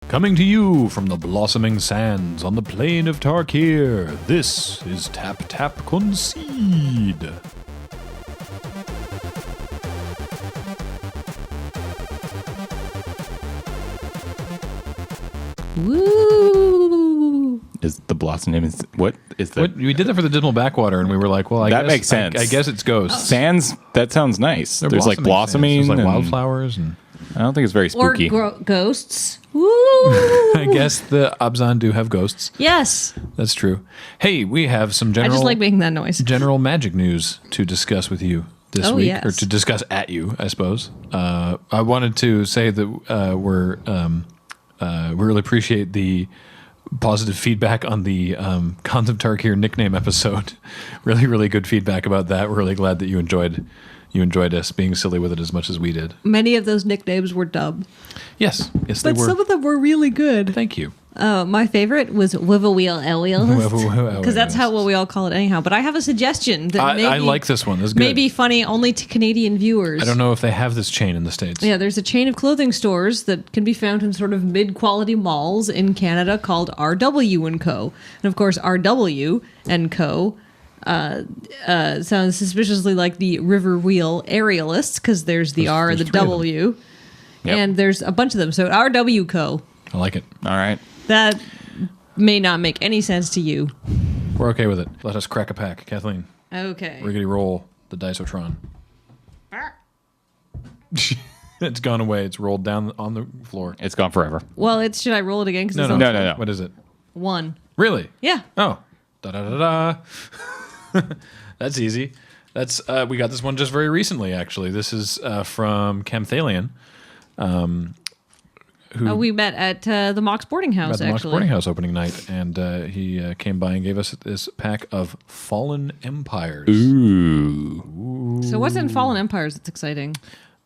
Coming to you from the blossoming sands on the plain of Tarkir, this is Tap Tap Concede. Woo! Is the blossom name what is that? We did that for the Dismal Backwater, and we were like, well, I That guess, makes sense. I guess it's ghosts. Sands? That sounds nice. They're There's like blossoming. sands. There's like and wildflowers. And I don't think it's very Or spooky. ghosts. Woo! I guess the Abzan do have ghosts. Yes. That's true. Hey, we have some I general, just like making that noise. general magic news to discuss with you this week, yes. or to discuss at you, I suppose. I wanted to say that we really appreciate the positive feedback on the Khans of Tarkir nickname episode. Really, really good feedback about that. We're really glad that you enjoyed us being silly with it as much as we did. Many of those nicknames were dumb. Yes, they But were. some of them were really good. Thank you. My favorite was Wivawheel Wivaweel because that's what we all call it anyhow. But I have a suggestion that I like this one. This is good. may be funny only to Canadian viewers. I don't know if they have this chain in the States. Yeah, there's a chain of clothing stores that can be found in sort of mid-quality malls in Canada called RW & Co. And of course, RW & Co. Sounds suspiciously like the River Wheel aerialists because there's the R and the there's three of them. W. Yep. And there's a bunch of them. So RW Co. I like it. All right. That may not make any sense to you. We're okay with it. Let us crack a pack. Kathleen, Okay. riggedy roll the Dicotron. It's gone away. It's rolled down on the floor. It's gone forever. Well, should I roll it again? 'Cause No, it's no, on- No. What is it? 1. Really? Yeah. Oh. Da-da-da-da. That's easy. That's we got this one just very recently, actually. This is from Camthalion. We met at the Mox Boarding House, At the Mox actually. Boarding House opening night, and he came by and gave us this pack of Fallen Empires. Ooh. So what's in Fallen Empires that's exciting?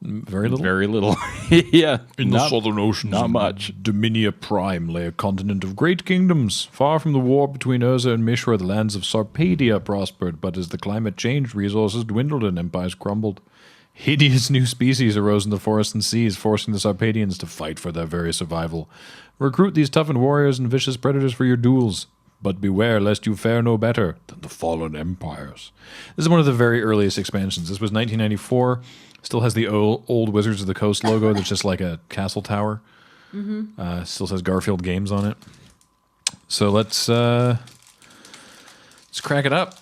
Very little. Very little. Yeah. In the southern oceans, not much. Dominia Prime lay a continent of great kingdoms. Far from the war between Urza and Mishra, the lands of Sarpedia prospered, but as the climate changed, resources dwindled and empires crumbled. Hideous new species arose in the forests and seas, forcing the Sarpedians to fight for their very survival. Recruit these toughened warriors and vicious predators for your duels, but beware lest you fare no better than the Fallen Empires. This is one of the very earliest expansions. This was 1994. Still has the old Wizards of the Coast logo that's just like a castle tower. Still says Garfield Games on it. So let's crack it up.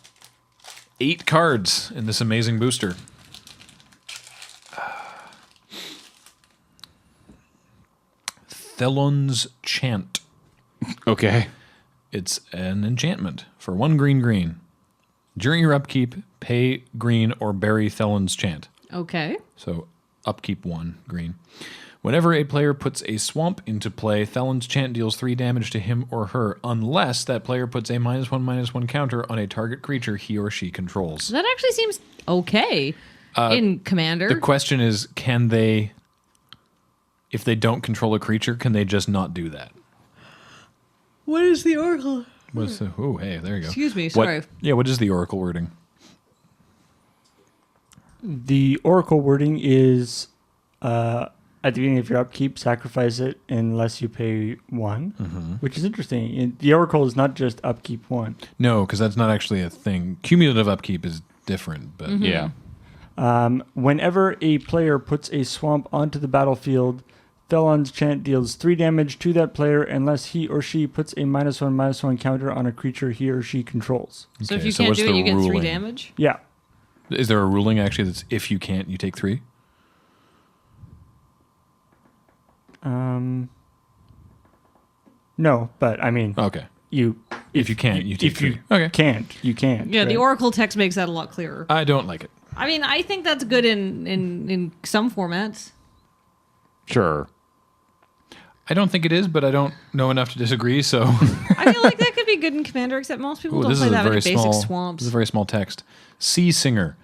8 cards in this amazing booster. Thelon's Chant. Okay. It's an enchantment for 1 green. During your upkeep, pay green or bury Thelon's Chant. Okay. So upkeep 1 green. Whenever a player puts a swamp into play, Thelon's Chant deals 3 damage to him or her, unless that player puts a -1/-1 counter on a target creature he or she controls. That actually seems okay in Commander. The question is, can they, if they don't control a creature, can they just not do that? What is the Oracle? What's the, oh, hey, there you go. Excuse me, What- sorry. Yeah, what is the Oracle wording? The Oracle wording is at the beginning of your upkeep, sacrifice it unless you pay 1, which is interesting. The Oracle is not just upkeep 1. No, because that's not actually a thing. Cumulative upkeep is different, but Yeah. Whenever a player puts a swamp onto the battlefield, Thelon's Chant deals 3 damage to that player unless he or she puts a -1/-1 counter on a creature he or she controls. So if Okay, you so can't what's do it, the you get 3 ruling? damage? Yeah. Is there a ruling actually that's if you can't, you take 3? No, but I mean, Okay. if you can't, you take if you 3. Okay. can't, you can't. Yeah, the right? Oracle text makes that a lot clearer. I don't like it. I mean, I think that's good in some formats. Sure. I don't think it is, but I don't know enough to disagree, so... I feel like that could be good in Commander, except most people Ooh, don't this play is a that many very basic small. swamps. This is a very small text. Sea Singer.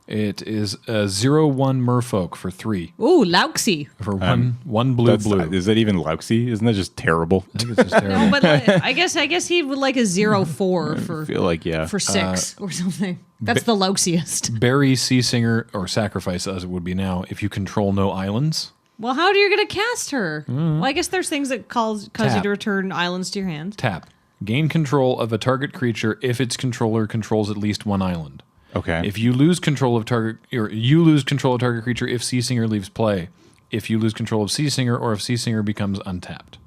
It is a 0/1 merfolk for 3. Ooh, Lauxi. For one blue. Is that even lousy? Isn't that just terrible? I think it's just terrible. No, but like, I guess he would like a 0/4 I feel like, yeah. for 6 or something. That's the Lauxiest. Bury Sea Singer, or sacrifice as it would be now, if you control no islands. Well, how are you going to cast her? Well, I guess there's things that cause you Tap. to return islands to your hand. Tap. Gain control of a target creature if its controller controls at least one island. Okay. If you lose control of target, or you lose control of target creature if Sea Singer leaves play. If you lose control of Sea Singer, or if Sea Singer becomes untapped.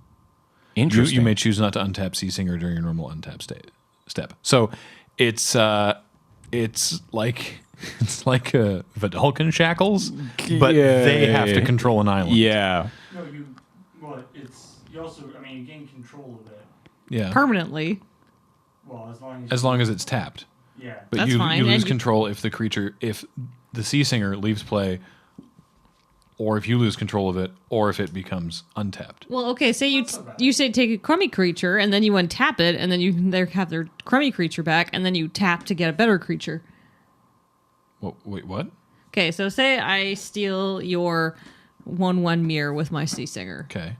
Interesting. You may choose not to untap Sea Singer during your normal untap step. So it's like a Vidalcan shackles, but they have to control an island. Yeah. No, you also, you gain control of it. Yeah. Permanently. Well, As long as it's tapped. Yeah. But That's you fine. lose And you- control if the Sea Singer leaves play, or if you lose control of it, or if it becomes untapped. Well, okay, say you say take a crummy creature, and then you untap it, and then you can have their crummy creature back, and then you tap to get a better creature. Wait, what? Okay, so say I steal your 1/1 mirror with my Sea Singer, Okay.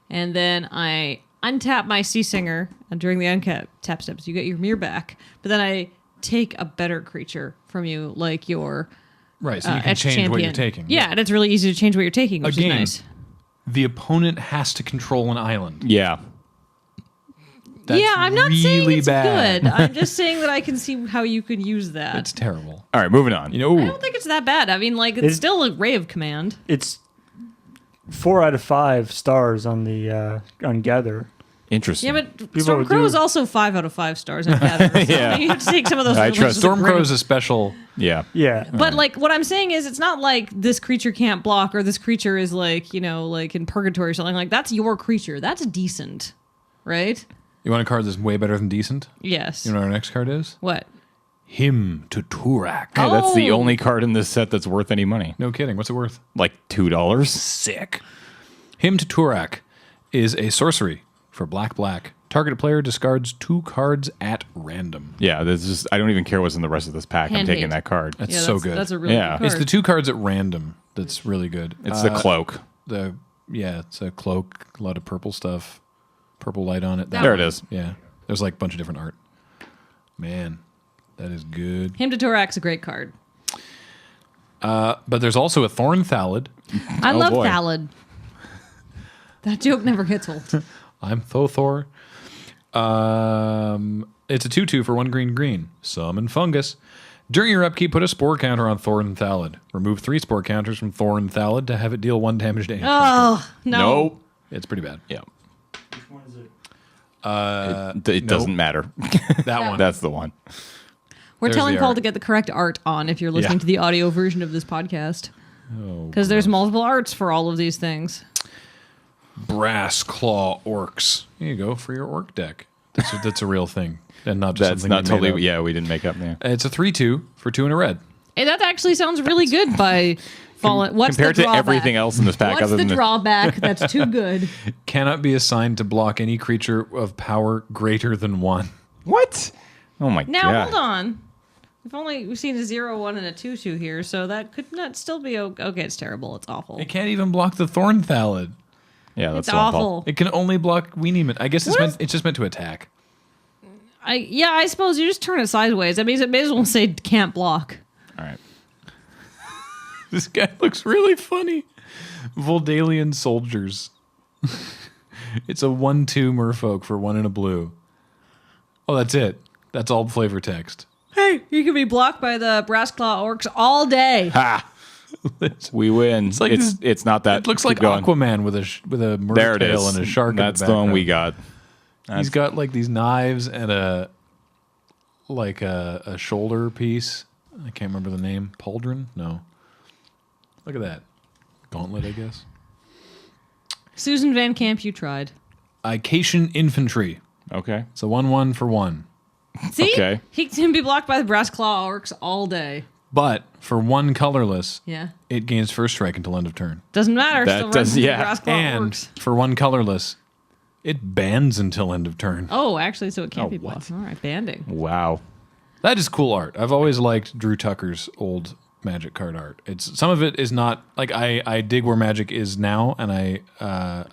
and then I untap my Sea Singer, and during the untap steps, you get your mirror back, but then I take a better creature from you, like your Right, so you can Etched change what Champion. you're taking. Yeah, and it's really easy to change what you're taking, which Again, is nice. The opponent has to control an island. Yeah. That's yeah, I'm not saying really it's bad. good. I'm just saying that I can see how you could use that. It's terrible. All right, moving on. I don't think it's that bad. I mean, like, it's still a ray of command. It's 4 out of 5 stars on the on Gather. Interesting. Yeah, but People Stormcrow do- is also 5 out of 5 stars on Gather. So Yeah. you have to take some of those. I with trust a grain Stormcrow of- is a special. Yeah. Yeah. But like, what I'm saying is, it's not like this creature can't block, or this creature is like, like in purgatory or something. Like, that's your creature. That's decent, right? You want a card that's way better than decent? Yes. You know what our next card is? What? Hymn to Turak. Hey, that's the Oh. only card in this set that's worth any money. No kidding. What's it worth? Like $2. Sick. Hymn to Turak is a sorcery for black. Target player discards 2 cards at random. Yeah, there's just I don't even care what's in the rest of this pack. I'm Hand taking hate. that card. That's Yeah, so good. That's a really Yeah. good card. It's the 2 cards at random that's really good. It's the cloak. It's a cloak, a lot of purple stuff, purple light on it. There it is. Yeah, there's like a bunch of different art. Man, that is good. Hymn to Torak's a great card. But there's also a Thorn Thallid. I love boy. Thallid. That joke never gets old. I'm Thothor. It's a 2/2 for 1 green. Summon Fungus. During your upkeep, put a spore counter on Thorn Thallid. Remove 3 spore counters from Thorn Thallid to have it deal 1 damage to any target. Oh, no. Nope. It's pretty bad. Yeah. Which one is it? It doesn't matter. That one. That's the one. We're There's telling the Paul art. to get the correct art on if you're listening Yeah. to the audio version of this podcast. Oh, Because there's multiple arts for all of these things. Brass Claw Orcs. Here you go for your orc deck. That's a real thing. And not just That's something not they made totally. up. Yeah, we didn't make up. Yeah. It's a 3/2 for 2 and a red. Hey, that actually sounds really good by Fallen. What's Compared the to drawback? everything else in this pack, What's other the than drawback that's too good? Cannot be assigned to block any creature of power greater than 1. what? Oh my Now, god. hold on. We've seen a 0/1 and a 2/2 here, so that could not still be okay. It's terrible. It's awful. It can't even block the Thorn Thallid. Yeah, that's It's the one, Paul. awful. It can only block Weenie Man. I guess it's just meant to attack. I suppose you just turn it sideways. I mean, it may as well say can't block. All right. This guy looks really funny. Voldalian Soldiers. It's a 1/2 merfolk for 1 and a blue. Oh, that's it. That's all flavor text. Hey, you can be blocked by the Brass Claw Orcs all day. Ha! We win. It's like this- it's not that. It looks Keep like going. Aquaman with a merfolk There it tail is. and a shark. That's in the the one we background. got. He's got like these knives and a shoulder piece. I can't remember the name. Pauldron? No. Look at that. Gauntlet, I guess. Susan Van Camp, you tried. Ication Infantry. Okay. It's a 1/1 for 1. See? Okay. He can be blocked by the Brass Claw Orcs all day. But for 1 colorless, Yeah. it gains first strike until end of turn. Doesn't matter. That Still does- runs into yeah. Brass Claw And Orcs. for 1 colorless, it bans until end of turn. Oh, actually, so it can't Oh, be what? blocked. All right, banding. Wow. That is cool art. I've always liked Drew Tucker's old Magic card art. It's some of it is not like I dig where Magic is now, and I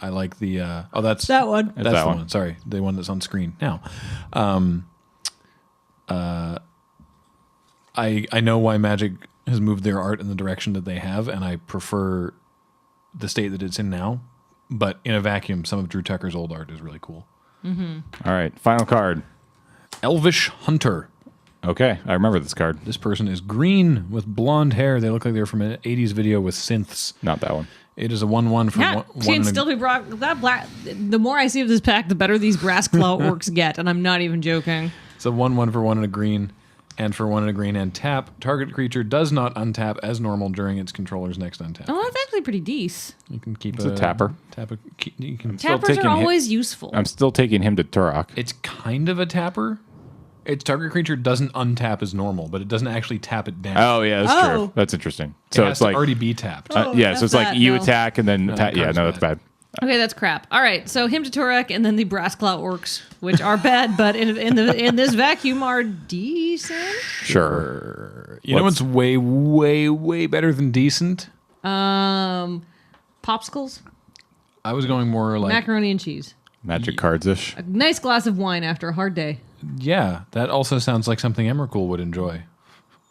like the that's That one. That's that the one. one. Sorry, the one that's on screen now. I know why Magic has moved their art in the direction that they have, and I prefer the state that it's in now. But in a vacuum, some of Drew Tucker's old art is really cool. All right, final card. Elvish Hunter. Okay, I remember this card. This person is green with blonde hair. They look like they're from an 80s video with synths. Not that one. It is a 1/1 for Yeah, one. she can still be brought. That black. The more I see of this pack, the better these brass claw orcs get, and I'm not even joking. It's a 1/1 for 1 and a green, and for 1 and a green and tap. Target creature does not untap as normal during its controller's next untap. Oh, that's actually pretty decent. You can keep It's a tapper. You can. Tappers taking are hit- always useful. I'm still taking him to Turok. It's kind of a tapper. Its target creature doesn't untap as normal, but it doesn't actually tap it down. Oh yeah, that's Oh. true. That's interesting. It So has it's to like already be tapped. Oh. yeah, so that's it's like that, you no. attack and then yeah, card's no, that's bad. Okay, that's crap. All right, so him to Turek, and then the brass claw orcs, which are bad, but in this vacuum are decent. Sure. You know what's way, way, way better than decent? Popsicles, I was going more like macaroni and cheese, Magic cards ish. a nice glass of wine after a hard day. yeah. That also sounds like something Emrakul would enjoy.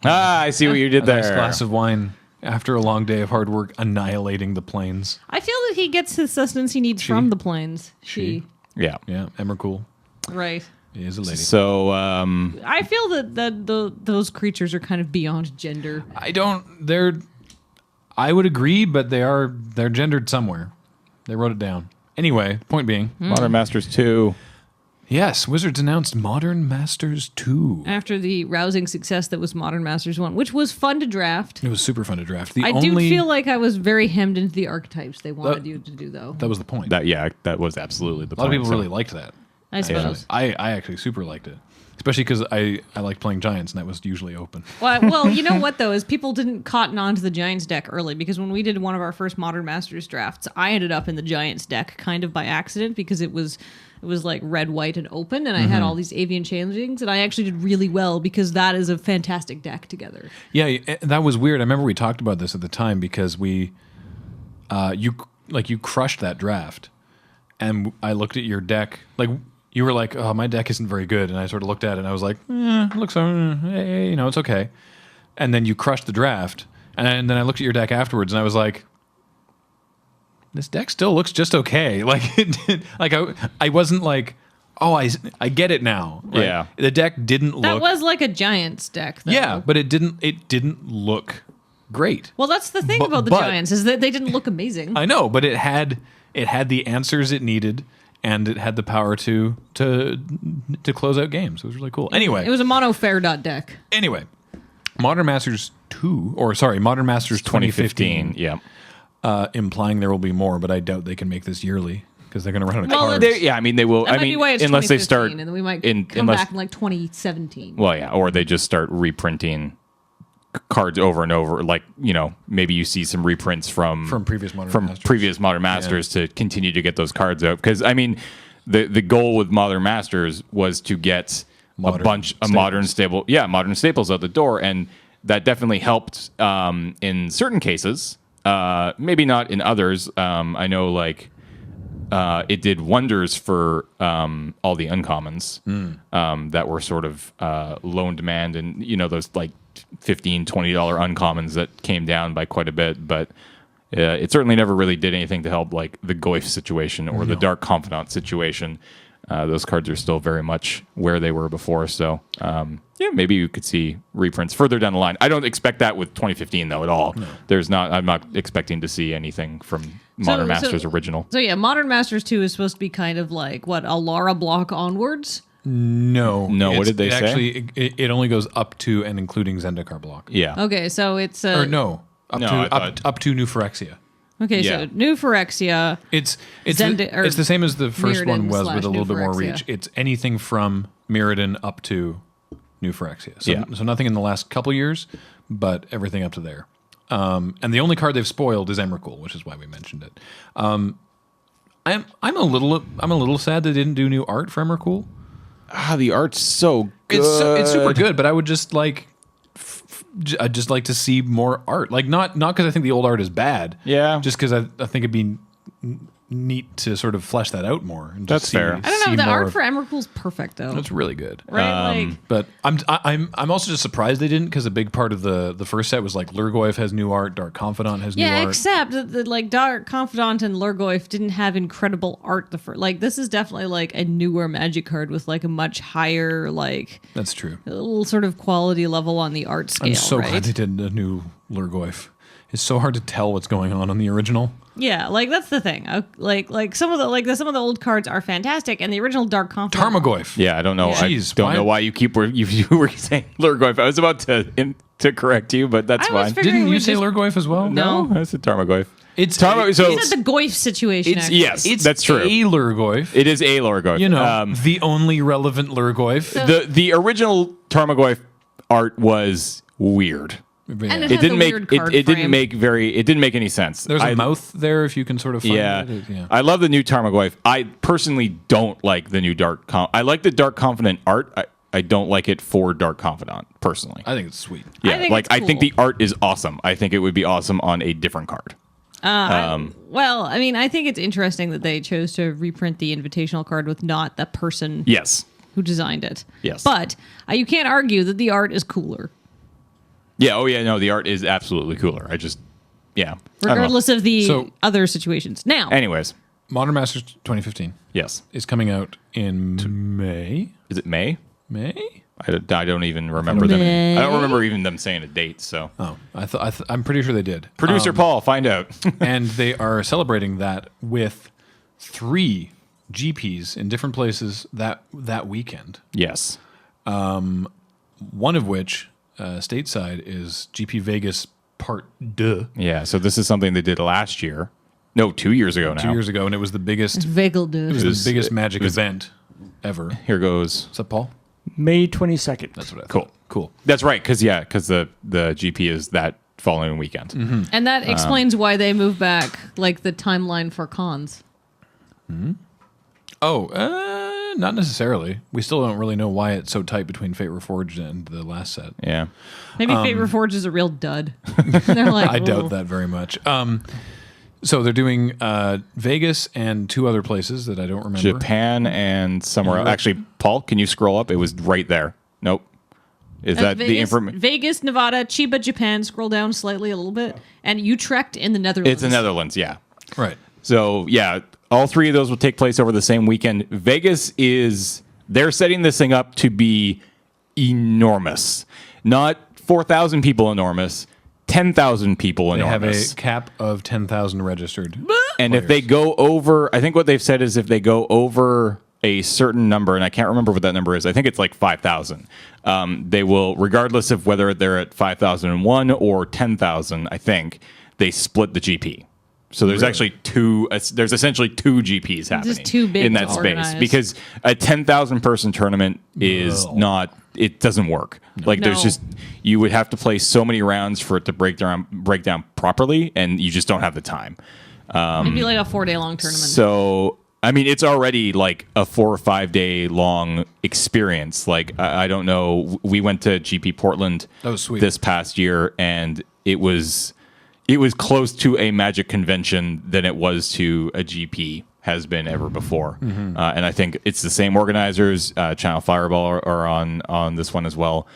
Ah, I see what you did A there. nice glass of wine after a long day of hard work, annihilating the plains. I feel that he gets the sustenance he needs from the plains. She. Yeah. Yeah, Emrakul right. is a lady. So I feel that those creatures are kind of beyond gender. I would agree, but they're gendered somewhere. They wrote it down. Anyway, point being, Modern Masters 2. yes, Wizards announced Modern Masters 2. After the rousing success that was Modern Masters 1, which was fun to draft. It was super fun to draft. I do feel like I was very hemmed into the archetypes they wanted you to do, though. that was the point. That was absolutely the A lot of point. people really liked that. I suppose. I actually super liked it. Especially because I like playing Giants, and that was usually open. Well, you know what, though, is people didn't cotton on to the Giants deck early, because when we did one of our first Modern Masters drafts, I ended up in the Giants deck kind of by accident, because it was like red, white, and open, and I had all these avian changelings, and I actually did really well because that is a fantastic deck together. Yeah, that was weird. I remember we talked about this at the time because you crushed that draft, and I looked at your deck. Like you were like, "Oh, my deck isn't very good," and I sort of looked at it and I was like, "It looks, it's okay." And then you crushed the draft, and then I looked at your deck afterwards and I was like, "This deck still looks just okay." Like I wasn't like, "Oh, I get it now." Right? Yeah. The deck didn't look. That was like a Giants deck, though. Yeah, but it didn't look great. Well, that's the thing about the but- Giants, is that they didn't look amazing. I know, but it had the answers it needed, and it had the power to close out games. It was really cool. Anyway, It was a mono fair dot deck. Modern Masters 2015. Yeah. Implying there will be more, but I doubt they can make this yearly because they're going to run out of Well, cards. Yeah, I mean they will. That I might mean be why it's unless they start 2015, and then we might come unless back in like 2017. well, yeah, or they just start reprinting cards over and over. Like maybe you see some reprints from previous Modern Masters. previous Modern Masters to continue to get those cards out. Because I mean, the goal with Modern Masters was to get Modern a bunch of modern staples out the door, and that definitely helped in certain cases. Maybe not in others. I know it did wonders for all the uncommons that were sort of low in demand, and those like $15, $20 uncommons that came down by quite a bit, but it certainly never really did anything to help like the Goyf situation or the Dark Confidant situation. Those cards are still very much where they were before, so maybe you could see reprints further down the line. I don't expect that with 2015 though at all. No. I'm not expecting to see anything from Modern Masters original. So yeah, Modern Masters 2 is supposed to be kind of like a Lara block onwards. No. What did they say? Actually, it only goes up to and including Zendikar block. Yeah. Okay, so it's Or no, up to New Phyrexia. Okay, Yeah. so New Phyrexia. It's Zend- the same as the first one Mirrodin was, slash with a little New bit more Phyrexia. reach. It's anything from Mirrodin up to New Phyrexia. So, Yeah. so nothing in the last couple years, but everything up to there. And the only card they've spoiled is Emrakul, which is why we mentioned it. I'm a little sad they didn't do new art for Emrakul. The art's so good. It's super good, but I would just like. I'd just like to see more art. Like not because I think the old art is bad. Yeah. Just because I think it'd be neat to sort of flesh that out more. And That's just fair. I don't know. see The more art of- for Emrakul's perfect though. That's really good. Right? But I'm also just surprised they didn't, because a big part of the first set was like Lurgoyf has new art, Dark Confidant has new yeah, art. except that like Dark Confidant and Lurgoyf didn't have incredible art. Like this is definitely like a newer Magic card with like a much higher like That's true. a little sort of quality level on the art scale. I'm so right? glad they did a new Lurgoyf. It's so hard to tell what's going on the original. Yeah, like that's the thing. Like some of the old cards are fantastic, and the original Dark Confidant. Tarmogoyf. Yeah, I don't know. Jeez, I don't why- know why you were saying Lurgoyf. I was about to correct you, but that's I was fine. figuring Didn't we you say just- Lurgoyf as well? No. I said Tarmogoyf. It's So You said the Goyf situation. it's actually. yes, it's that's true. a Lurgoyf. It is a Lurgoyf. You know, the only relevant Lurgoyf. the original Tarmogoyf art was weird. Yeah. And It has didn't a make weird card it didn't frame. make it didn't make any sense. There's a mouth there if you can sort of find Yeah. it. Yeah. I love the new Tarmogoyf. I personally don't like the new I like the Dark Confidant art. I don't like it for Dark Confidant personally. I think it's sweet. Yeah, think like it's I think cool. the art is awesome. I think it would be awesome on a different card. Well, I mean, I think it's interesting that they chose to reprint the invitational card with not the person Yes. who designed it. Yes. But you can't argue that the art is cooler, Yeah. Oh yeah. No, the art is absolutely cooler. I just yeah. I don't know. regardless of the So- other situations. Now, Anyways, Modern Masters 2015 yes. is coming out in May. Is it May? May? I don't even remember them. May? I don't remember even them saying a date. So Oh, I'm pretty sure they did. producer Paul, find out. And they are celebrating that with 3 GPs in different places that weekend. Yes. One of which, stateside, is GP Vegas Part 2. Yeah. So this is something they did last year. No, 2 years ago now. 2 years ago, and it was the biggest Vagel dude. the biggest Magic event ever. Here goes. Is that Paul? May 22nd. That's what I thought. Cool. Cool. That's right. Because the GP is that following weekend. Mm-hmm. And that explains why they move back like the timeline for cons. Oh, not necessarily. We still don't really know why it's so tight between Fate Reforged and the last set. Yeah. Maybe Fate Reforged is a real dud. They're like, I doubt "Ooh." that very much. So they're doing Vegas and 2 other places that I don't remember. Japan and somewhere else. Actually, Paul, can you scroll up? It was right there. Nope. Is that the Vegas, information? Vegas, Nevada, Chiba, Japan. Scroll down slightly a little bit, and Utrecht in the Netherlands. It's the Netherlands, yeah. Right. So, yeah, all 3 of those will take place over the same weekend. Vegas they're setting this thing up to be enormous. Not 4,000 people enormous, 10,000 people They have enormous. a cap of 10,000 registered. And if they go over, I think what they've said is if they go over a certain number, and I can't remember what that number is, I think it's like 5,000. They will, regardless of whether they're at 5,001 or 10,000, I think, they split the GP. So there's actually there's essentially 2 GPs happening too big in to that space organize. because a 10,000 person tournament is not, it doesn't work. Like there's No. just, you would have to play so many rounds for it to break down properly, and you just don't have the time. It'd be like a 4-day long tournament. So, I mean, it's already like a 4 or 5 day long experience. Like, I don't know. We went to GP Portland That was sweet. this past year, and it was close to a Magic convention than it was to a GP has been ever before. Mm-hmm. And I think it's the same organizers. Channel Fireball are on this one as well.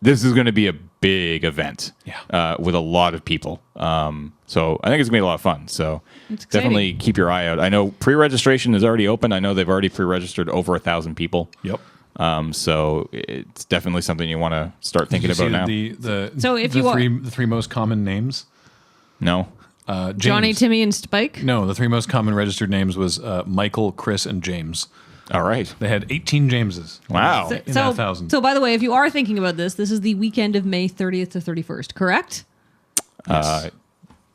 This is going to be a big event with a lot of people. So I think it's going to be a lot of fun. So It's exciting. definitely keep your eye out. I know pre-registration is already open. I know they've already pre-registered over 1,000 people. Yep. So it's definitely something you want to start thinking Did you about now. see So if the you are- the 3 most common names? No? James. Johnny, Timmy, and Spike. No, the 3 most common registered names was Michael, Chris, and James. All right. They had 18 Jameses. Wow. In that 1,000. So by the way, if you are thinking about this is the weekend of May 30th to 31st, correct?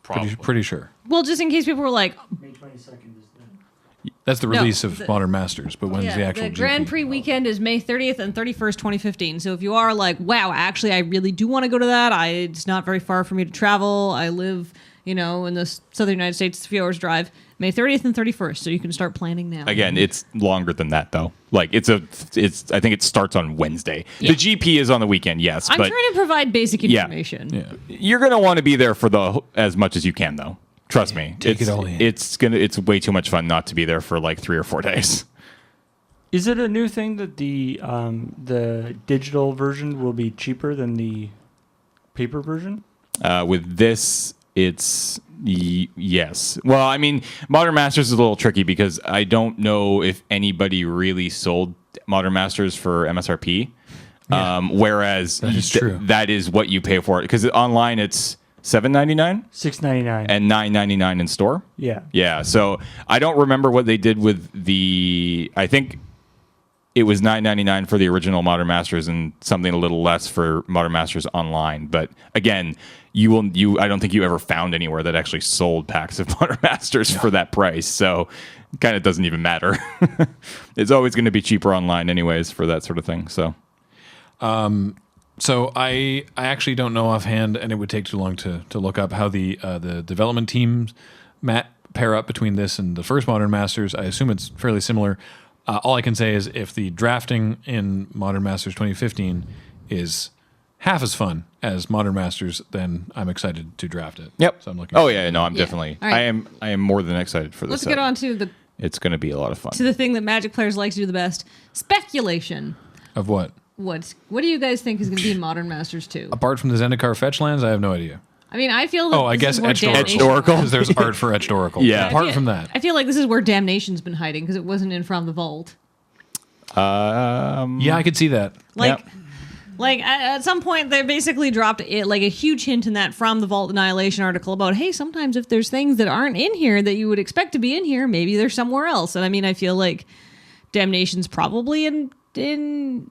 Pretty sure. Well, just in case people were like, May 22nd is the. That's the No, release of the- Modern Masters, but when's the actual the Grand GP? Prix weekend is May 30th and 31st, 2015. So if you are like, wow, actually, I really do want to go to that. It's not very far for me to travel. I live, in the southern United States, it's a few hours drive. May 30th and 31st. So you can start planning now. Again, it's longer than that though. Like I think it starts on Wednesday. The GP is on the weekend, yes, I'm but trying to provide basic Yeah. information. Yeah. you're going to want to be there for as much as you can though. Trust me, Take it all in. It's way too much fun not to be there for like 3 or 4 days. Is it a new thing that the digital version will be cheaper than the paper version? With this, it's yes. Well, I mean, Modern Masters is a little tricky because I don't know if anybody really sold Modern Masters for MSRP. Whereas that is true. That is what you pay for it, because online it's $7.99, $6.99, and $9.99 in store. Yeah. Yeah. So I don't remember what they did with I think it was $9.99 for the original Modern Masters and something a little less for Modern Masters Online. But again, I don't think you ever found anywhere that actually sold packs of Modern Masters for that price. So it kind of doesn't even matter. It's always going to be cheaper online anyways for that sort of thing. So I actually don't know offhand, and it would take too long to look up how the development teams pair up between this and the first Modern Masters. I assume it's fairly similar. All I can say is if the drafting in Modern Masters 2015 is half as fun as Modern Masters, then I'm excited to draft it. yep. So I'm looking. Oh yeah, no, I'm definitely. All right. I am more than excited for this. Let's get on to It's going to be a lot of fun. the thing that Magic players like to do the best: speculation. Of what? What do you guys think is going to be in Modern Masters 2? Apart from the Zendikar fetch lands, I have no idea. I mean, I feel that I guess Etched Oracle. Because there's art for Etched Oracle. Yeah. Apart from that. I feel like this is where Damnation's been hiding because it wasn't in From the Vault. Yeah, I could see that. Like at some point they basically dropped it like a huge hint in that From the Vault Annihilation article about, hey, sometimes if there's things that aren't in here that you would expect to be in here, maybe they're somewhere else. And I mean, I feel like Damnation's probably in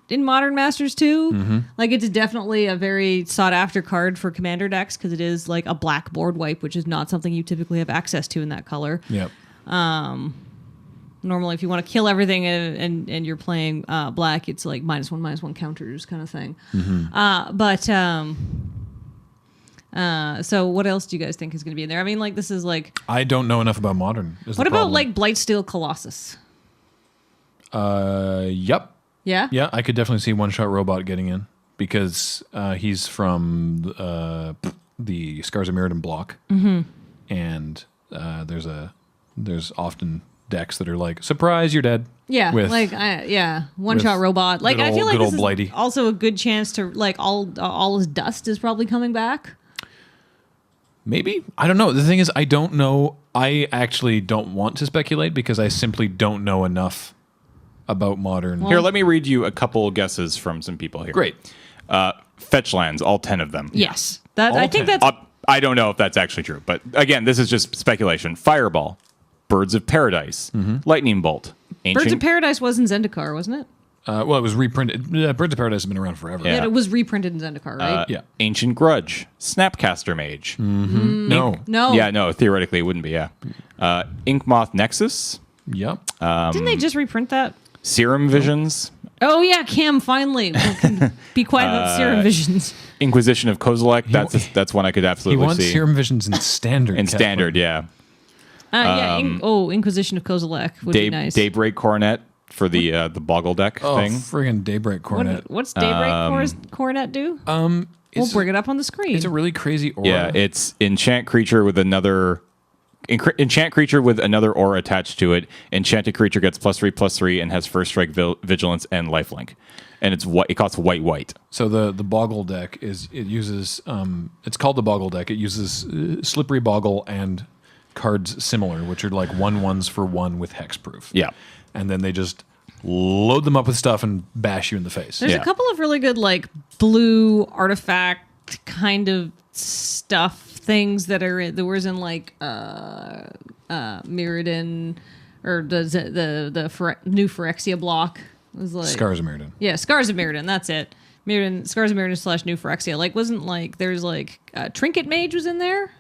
Modern Masters too. Mm-hmm. Like it's definitely a very sought after card for commander decks because it is like a black board wipe, which is not something you typically have access to in that color. Yep. Normally, if you want to kill everything and you're playing black, it's like -1/-1 counters kind of thing. So what else do you guys think is going to be in there? I mean, like this is like. I don't know enough about Modern. What about like Blightsteel Colossus? Yep. Yeah. Yeah, I could definitely see One Shot Robot getting in because he's from the Scars of Mirrodin block, and there's often decks that are like, surprise, you're dead. Yeah, with, One Shot Robot. Like I feel like this is Blighty. Also a good chance to like all his dust is probably coming back. Maybe. I don't know. The thing is, I don't know. I actually don't want to speculate because I simply don't know enough about Modern. Here, let me read you a couple guesses from some people here. Great. Fetch lands, all 10 of them. Yes, that All I think 10. that's I don't know if that's actually true, but again, this is just speculation. Fireball, Birds of Paradise, Lightning Bolt, Ancient. Birds of Paradise was in Zendikar, wasn't it? Well, it was reprinted. Birds of Paradise has been around forever. Yeah. Yeah, it was reprinted in Zendikar, right? Yeah. Ancient Grudge, Snapcaster Mage. No. No. Yeah, no, theoretically it wouldn't be, yeah. Inkmoth Nexus, Yep. Didn't they just reprint that? Serum Visions, Oh yeah, Cam finally can be quiet about Serum Visions. Inquisition of Kozilek. That's one I could He absolutely wants see. Serum Visions in standard. In Kathleen. standard, yeah. Inquisition of Kozilek would be nice. Daybreak Coronet for the Boggle deck Oh, thing. friggin' Daybreak Coronet. What's Daybreak Coronet do? We'll bring it up on the screen. It's a really crazy aura. Yeah, it's enchant creature with another aura attached to it. Enchanted creature gets +3/+3 and has first strike, vigilance, and lifelink. And it costs white. So the Boggle deck uses it's called the Boggle deck. It uses Slippery Boggle and cards similar, which are like 1/1s for 1 with hexproof. Yeah. And then they just load them up with stuff and bash you in the face. There's Yeah. a couple of really good like blue artifact kind of stuff things that was in like Mirrodin or the new Phyrexia block. It was like Scars of Mirrodin. Yeah, Scars of Mirrodin. That's it. Scars of Mirrodin / New Phyrexia. Like, wasn't like there's like Trinket Mage was in there,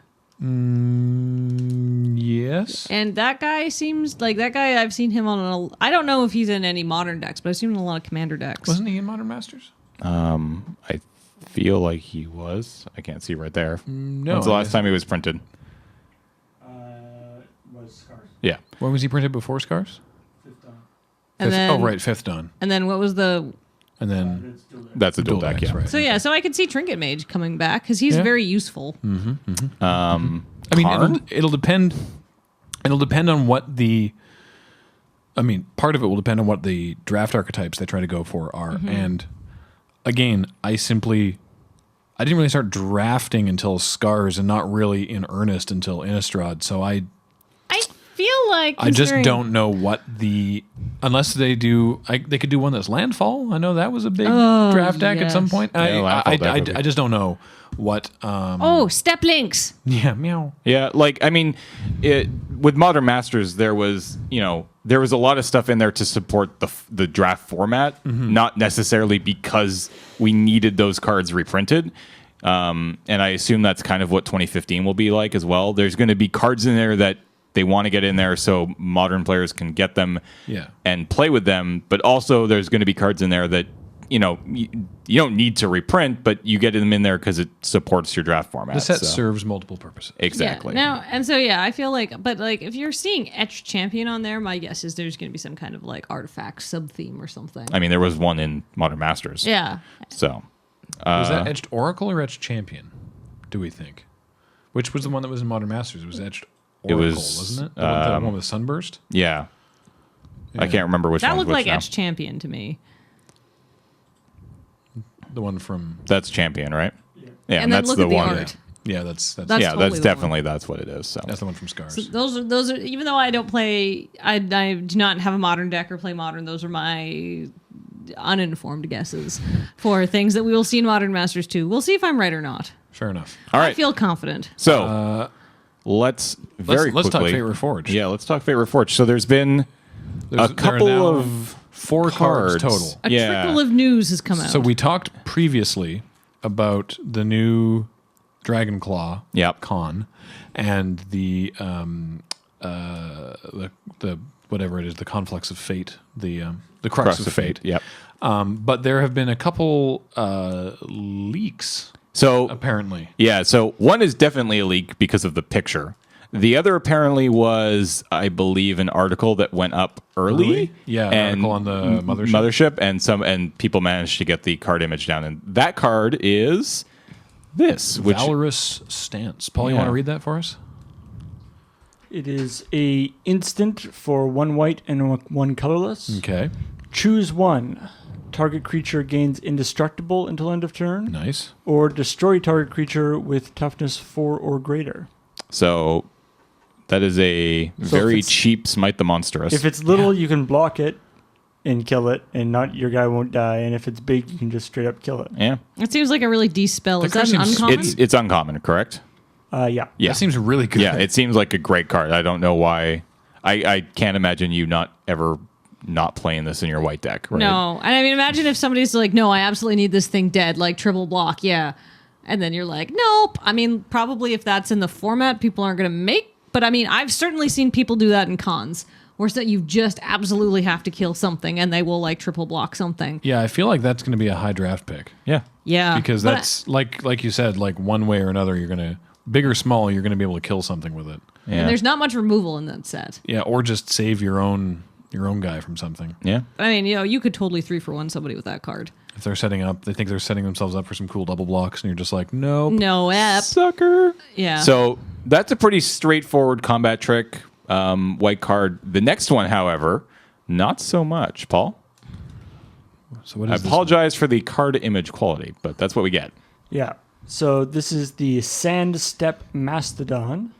Yes. and that guy seems like I've seen him on. I don't know if he's in any modern decks, but I've seen him in a lot of commander decks. Wasn't he in Modern Masters? I feel like he was. I can't see right there. No. When's the last time he was printed? Was Scars. Yeah. When was he printed before Scars? And then, right, fifth Dawn. And then what was the? And then That's a dual deck, yeah. right. So yeah, so I could see Trinket Mage coming back because he's very useful. And I mean, Karn? it'll depend. It'll depend on what the. I mean, part of it will depend on what the draft archetypes they try to go for are. And again, I didn't really start drafting until Scars, and not really in earnest until Innistrad. So I feel like just considering- don't know what unless they do. They could do one that's Landfall. I know that was a big draft deck at some yes. point. Landfall definitely. I just don't know what. Step links. Yeah, meow. Yeah, like I mean, with Modern Masters, there was a lot of stuff in there to support the draft format, not necessarily because we needed those cards reprinted. And I assume that's kind of what 2015 will be like as well. There's going to be cards in there that they want to get in there so modern players can get them and play with them. But also there's going to be cards in there that you don't need to reprint, but you get them in there because it supports your draft format. The set serves multiple purposes. Exactly. Yeah. I feel like, but like if you're seeing Etched Champion on there, my guess is there's going to be some kind of like artifact sub theme or something. I mean, there was one in Modern Masters. Yeah. So Was that Etched Oracle or Etched Champion? Do we think? Which was the one that was in Modern Masters? It was Etched Oracle, wasn't it? The one with Sunburst? yeah. I can't remember which That one. looked like Etched Champion to me. The one from... That's Champion, right? Yeah, And then that's look the at the one. art. Yeah, that's That's Yeah, totally that's the definitely that's what it is. So the one from Scars. Those are even though I don't play, I do not have a modern deck or play modern. Those are my uninformed guesses for things that we will see in Modern Masters 2. We'll see if I'm right or not. Fair enough. all I right. feel confident. So let's Let's talk quickly. Fate Reforged. Yeah, let's talk Fate Reforged. So there's been There are couple now of 4 cards total. A trickle of news has come out. So we talked previously about the new Dragonclaw con and the whatever it is, the Conflux of Fate, the Crux of Fate. Yep. But there have been a couple leaks, So apparently. yeah, so one is definitely a leak because of the picture. The other apparently was, I believe, an article that went up early. Yeah, an and article on the Mothership. and people managed to get the card image down. And that card is this, which Valorous Stance. Paul, you Yeah. want to read that for us? It is a instant for 1 white and 1 colorless. Okay. Choose 1. Target creature gains indestructible until end of turn, Nice. or destroy target creature with toughness 4 or greater. so that is a So if very it's- cheap Smite the Monstrous. If it's little, you can block it and kill it, and not your guy won't die. And if it's big, you can just straight up kill it. yeah, it seems like a really D spell. Is That that an seems- uncommon? it's uncommon, correct? Yeah. Yeah, That seems really good. yeah. It seems like a great card. I don't know why. I can't imagine you not playing this in your white deck. Right? No. And I mean, imagine if somebody's like, no, I absolutely need this thing dead, like triple block. Yeah. And then you're like, nope. I mean, probably if that's in the format, people aren't going to make. But I mean, I've certainly seen people do that in cons where so you just absolutely have to kill something and they will like triple block something. Yeah, I feel like that's going to be a high draft pick. Yeah. Yeah. Because But that's like you said, like one way or another, you're gonna big or small, you're gonna be able to kill something with it. Yeah. and there's not much removal in that set. Yeah, or just save your own guy from something. Yeah. I mean, you could totally 3-for-1 somebody with that card. If they're setting up, they think they're setting themselves up for some cool double blocks, and you're just like, nope. No, Sucker. yeah. So that's a pretty straightforward combat trick. White card. The next one, however, not so much. Paul, So what I is this? apologize for the card image quality, but that's what we get. Yeah. So this is the Sand Step Mastodon.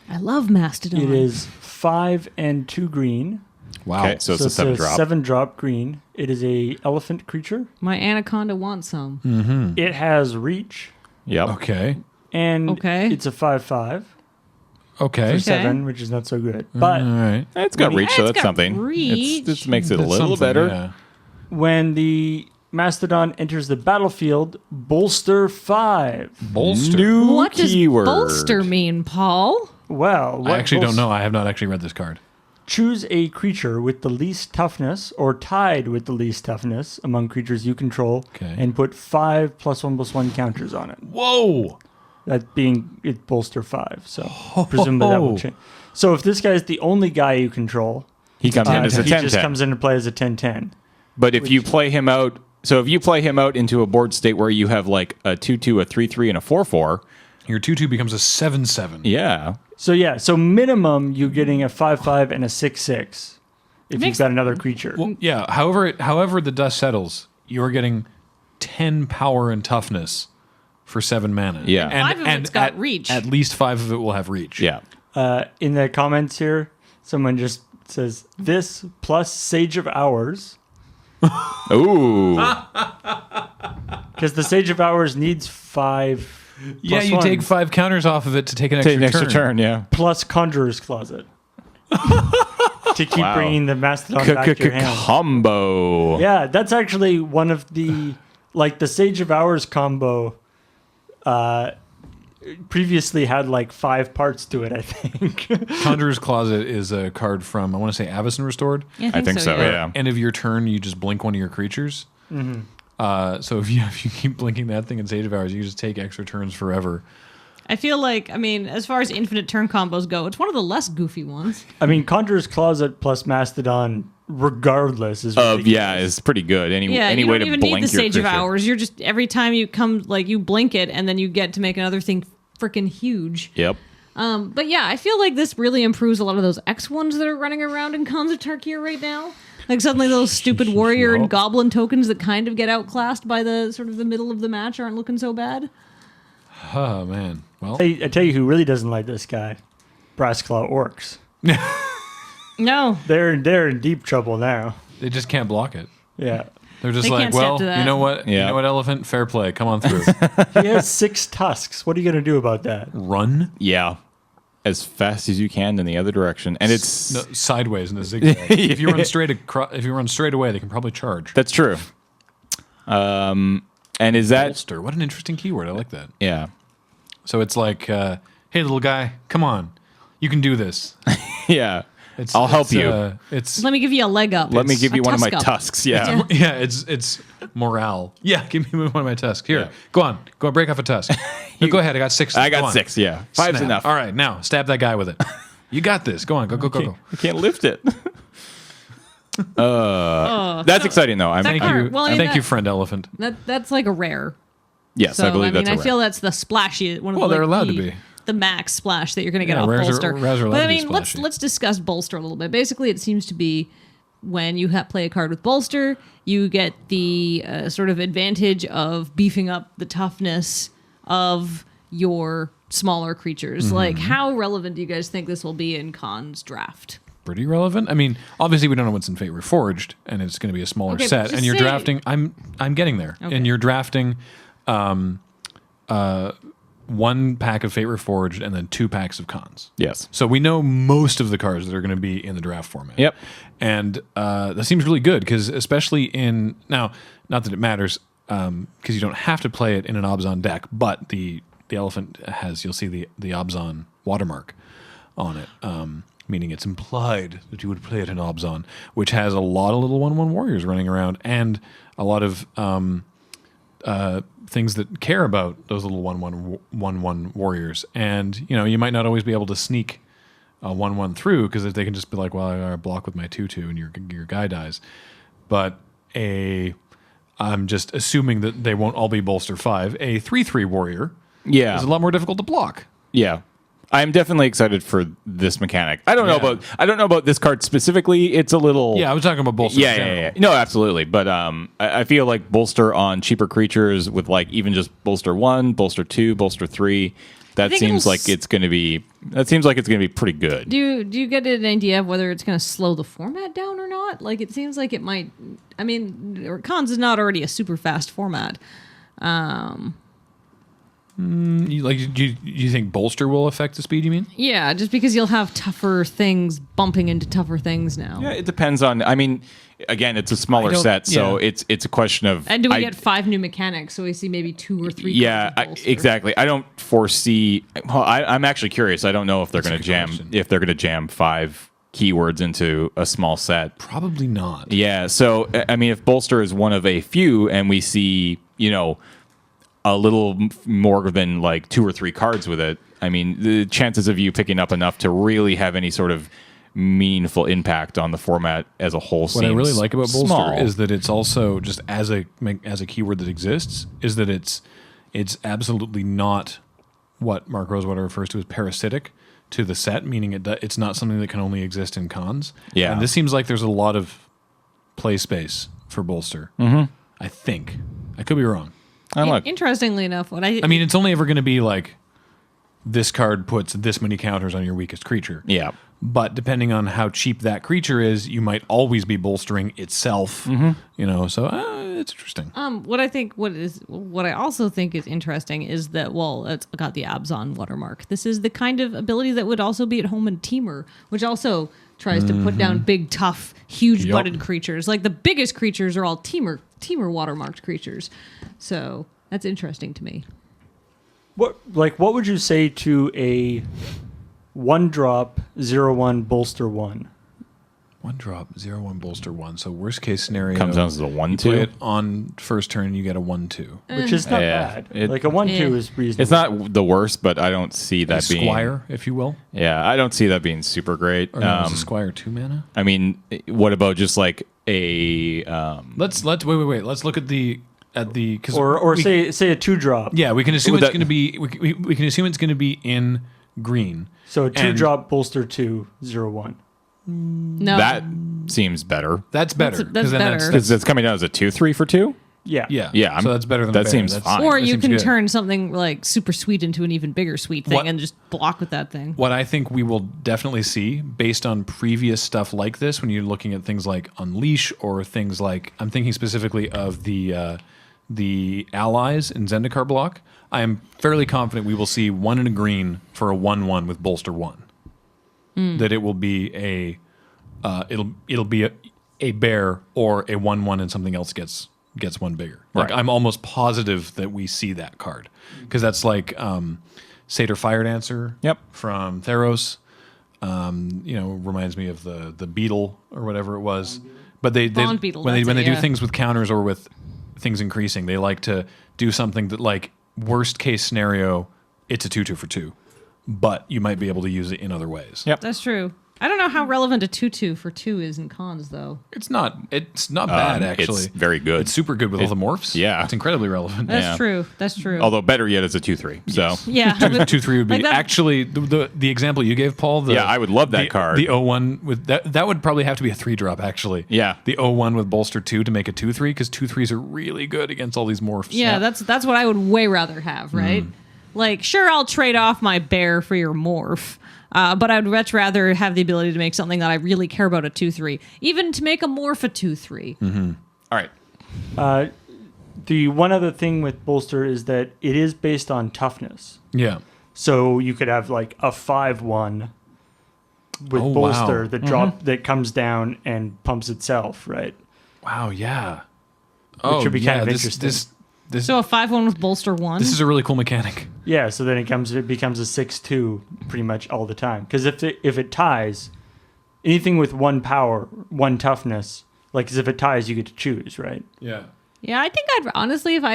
I love Mastodon. It is 5 and 2 green. Wow. Okay, so it's a 7-drop. 7-drop green. It is a elephant creature. My anaconda wants some. It has reach, Yep. Okay. and Okay. it's a 5/5 Okay. for Okay. 7, which is not so good. But All right. It's got reach, so It's that's got something. reach. This makes it a That's little something, better. yeah. when the Mastodon enters the battlefield, bolster 5. Bolster. New What does keyword. bolster mean, Paul? Well, I actually don't know. I have not actually read this card. Choose a creature with the least toughness or tied with the least toughness among creatures you control, Okay. and put 5 +1/+1 counters on it. Whoa. That being it bolster 5. So presumably that will change. So if this guy is the only guy you control, He comes in as a he 10-10. just comes into play as a 10/10. But if you play him out, so if you play him out into a board state where you have like a 2/2, a 3/3, and a 4/4, Your 2/2 becomes a 7/7. Yeah. So minimum you're getting a 5/5 and a 6/6 if you've Makes- got another creature. Well, yeah. However the dust settles, you are getting 10 power and toughness for 7 mana. Yeah. And 5 of it's got reach. At least 5 of it will have reach. Yeah. In the comments here, someone just says this plus Sage of Hours Ooh. because the Sage of Hours needs 5. Yeah, plus you one, take 5 counters off of it to take an Take extra an extra turn, yeah. plus Conjurer's Closet to keep Wow. bringing the Mastodon back to your hand. Combo. Yeah, that's actually one of the the Sage of Hours combo. Previously had 5 parts to it, I think. Conjurer's Closet is a card from, I want to say, Avacyn Restored. Yeah, I think so, yeah. End of your turn, you just blink one of your creatures. So if you keep blinking that thing in Sage of Hours, you just take extra turns forever. I feel like, as far as infinite turn combos go, it's one of the less goofy ones. I mean, Conjurer's Closet plus Mastodon, regardless, is ridiculous. Is pretty good. Any Yeah, any you way don't to even blink need the your Sage of creature. Hours. You're just, every time you come, you blink it, and then you get to make another thing freaking huge. Yep. But yeah, I feel like this really improves a lot of those X ones that are running around in Khans of Tarkir right now. Like suddenly those stupid warrior and goblin tokens that kind of get outclassed by the sort of the middle of the match aren't looking so bad. Oh, man. Well, I tell you who really doesn't like this guy. Brassclaw Orcs. No. They're in deep trouble now. they just can't block it. Yeah. They're just They like, can't step well, to that. you know what? Yeah. You know what, Elephant? Fair play. Come on through. He has 6 tusks. What are you going to do about that? Run Yeah. As fast as you can in the other direction. And it's no, sideways in the zigzag. If you run straight away, they can probably charge. that's true. And is that Bolster. What an interesting keyword. I like that. yeah. So it's like, hey, little guy, come on. You can do this. Yeah. I'll help you. It's Let me give you a leg up. Let me give A you one of my tusk up. tusks. Yeah. yeah, it's morale. Yeah, give me one of my tusks. Here, Yeah. go on, break off a tusk. No, go ahead. I got 6. I Go got on. 6, yeah. 5's Snap. enough. All right, now stab that guy with it. You got this. Go on, go. I can't lift it. That's exciting though. I'm, Thank That you, card- well, I mean, thank you, that- friend elephant. That's like a rare. yes, So I believe that's I a feel rare. that's the splashy one. Of Well, the, they're allowed to the- be. the max splash that you're going to get Yeah, off rares are- Bolster. rares are allowed But I to be mean, let's splashy. discuss Bolster a little bit. Basically, it seems to be when you play a card with Bolster, you get the sort of advantage of beefing up the toughness of your smaller creatures. Mm-hmm. Like, how relevant do you guys think this will be in Khan's draft? Pretty relevant. I mean, obviously we don't know what's in Fate Reforged, and it's going to be a smaller Okay, but set. just And you're say- drafting. I'm getting there. Okay. And you're drafting, 1 pack of Fate Reforged and then 2 packs of Cons. Yes. So we know most of the cards that are going to be in the draft format. Yep. And that seems really good because especially in now, not that it matters because you don't have to play it in an Obzon deck, but the elephant has, you'll see the Obzon watermark on it, meaning it's implied that you would play it in Obzon, which has a lot of little 1/1 warriors running around and a lot of things that care about those little 1/1 warriors. And you might not always be able to sneak a 1/1 through because they can just be like, well, I block with my 2/2 and your guy dies. But I'm just assuming that they won't all be Bolster 5. A 3/3 warrior Yeah. is a lot more difficult to block. Yeah. I'm definitely excited for this mechanic. I don't know about this card specifically. It's a little Yeah, I was talking about Bolster. in general. Yeah. No, absolutely. But I feel like Bolster on cheaper creatures with even just Bolster 1, Bolster 2, Bolster 3. That think seems it'll like it's going to be. That seems like it's going to be pretty good. Do you get an idea of whether it's going to slow the format down or not? Like, it seems like it might. I mean, Cons is not already a super fast format. You think Bolster will affect the speed, you mean? Yeah, just because you'll have tougher things bumping into tougher things now. Yeah, it depends on. I mean, again, it's a smaller set, so yeah. it's a question of. And do we get 5 new mechanics? So we see maybe 2 or 3. Yeah, cards of Bolster. exactly. I don't foresee. Well, I'm actually curious. I don't know if they're going to a good jam question. 5 keywords into a small set. Probably not. Yeah. So I mean, if Bolster is one of a few, and we see a little more than 2 or 3 cards with it, I mean, the chances of you picking up enough to really have any sort of meaningful impact on the format as a whole What I really like about Bolster small. is that it's also just as a keyword that exists is that it's absolutely not what Mark Rosewater refers to as parasitic to the set, meaning it's not something that can only exist in cons. Yeah. And this seems like there's a lot of play space for Bolster. Mm-hmm. I think. I could be wrong. Interestingly enough, I mean, it's only ever going to be like this card puts this many counters on your weakest creature. Yeah. But depending on how cheap that creature is, you might always be bolstering itself. Mm-hmm. So it's interesting. What I also think is interesting is that, well, it's got the Abzon watermark. This is the kind of ability that would also be at home in Teamer, which also tries to put down big, tough, huge-butted creatures. Like the biggest creatures are all Teamer watermarked creatures. So that's interesting to me. What would you say to a 1-drop 0/1 Bolster 1? 1-drop 0/1 Bolster 1. So worst case scenario Comes down to the you 1/2. play it on first turn, you get a 1/2. Which is not Yeah. bad. Like a 1/2 is reasonable. It's not the worst, but I don't see that being Squire, if you will. Yeah, I don't see that being super great. Or no, is a Squire 2 mana? I mean, what about just like a Let's wait. Let's look at the cause or we, say a 2-drop. yeah, we can assume Would it's that- going to be we can assume it's going to be in green. So a And 2-drop Bolster 2 0/1. No, that seems better That's better That's because then better. because it's coming down as a 2/3 for 2. Yeah. Yeah, So that's better than that a bear. seems That's- fine. or that you seems can good. turn something like super sweet into an even bigger sweet thing What- and just block with that thing. What I think we will definitely see based on previous stuff like this, when you're looking at things like Unleash or things like, I'm thinking specifically of the allies in Zendikar block, I am fairly confident we will see 1 in a green for a 1/1 with Bolster 1. That it will be it'll be a bear or a 1/1 and something else gets one bigger. Like Right. I'm almost positive that we see that card because that's like Satyr Fire Dancer. Yep. From Theros. Reminds me of the beetle or whatever it was. But they Bond beetle, when they that's it, do yeah. things with counters or with things increasing, they like to do something that, like, worst case scenario, it's a 2/2 for 2, but you might be able to use it in other ways. Yep. That's true. I don't know how relevant a 2/2 for 2 is in cons, though. It's not bad actually. It's very good. It's super good with all the morphs. yeah. It's incredibly relevant. That's Yeah. true. That's true. Although better yet is a 2/3. So yeah. 2/3 would be Like that- actually the example you gave, Paul. Yeah, I would love that card. The 01 with that would probably have to be a 3-drop actually. Yeah. The 01 with Bolster 2 to make a 2/3 because 2/3s are really good against all these morphs. Yeah, that's what I would way rather have, right? Like, sure, I'll trade off my bear for your morph, but I'd much rather have the ability to make something that I really care about a 2/3, even to make a morph a 2/3. all right. The one other thing with Bolster is that it is based on toughness. Yeah. So you could have like a 5/1 with Oh, wow. Bolster that that comes down and pumps itself, right? Wow. Yeah. would be kind of this, interesting. This So a 5/1 with Bolster 1? this is a really cool mechanic. Yeah, so then it becomes a 6/2 pretty much all the time. Because if it ties, anything with 1 power, 1 toughness, like 'cause if it ties, you get to choose, right? Yeah. Yeah, I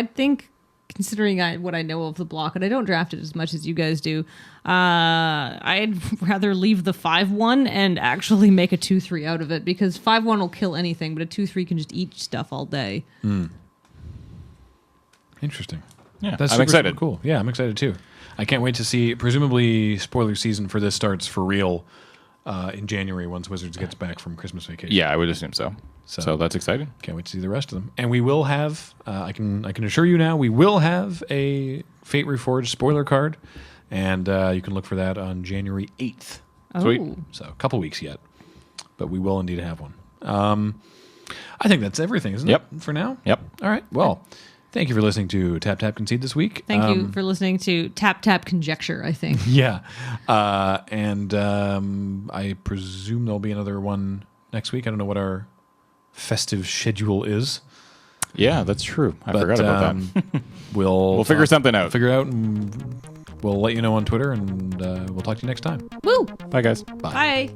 think considering what I know of the block, and I don't draft it as much as you guys do, I'd rather leave the 5/1 and actually make a 2/3 out of it, because 5/1 will kill anything, but a 2/3 can just eat stuff all day. Interesting. Yeah, That's I'm super, excited. super cool. Yeah, I'm excited too. I can't wait to see. Presumably, spoiler season for this starts for real in January once Wizards gets back from Christmas vacation. Yeah, I would assume so. So- So that's exciting. Can't wait to see the rest of them. And we will have. I can assure you now, we will have a Fate Reforged spoiler card, and you can look for that on January 8th. Sweet. Oh. So a couple weeks yet, but we will indeed have one. I think that's everything, isn't Yep. it? For now. Yep. All right. Well, thank you for listening to Tap Tap Concede this week. Thank you for listening to Tap Tap Conjecture, I think. Yeah. And I presume there'll be another one next week. I don't know what our festive schedule is. Yeah, that's true. I But, forgot about that. We'll figure something out. Figure it out, and we'll let you know on Twitter, and we'll talk to you next time. Woo! Bye, guys. Bye.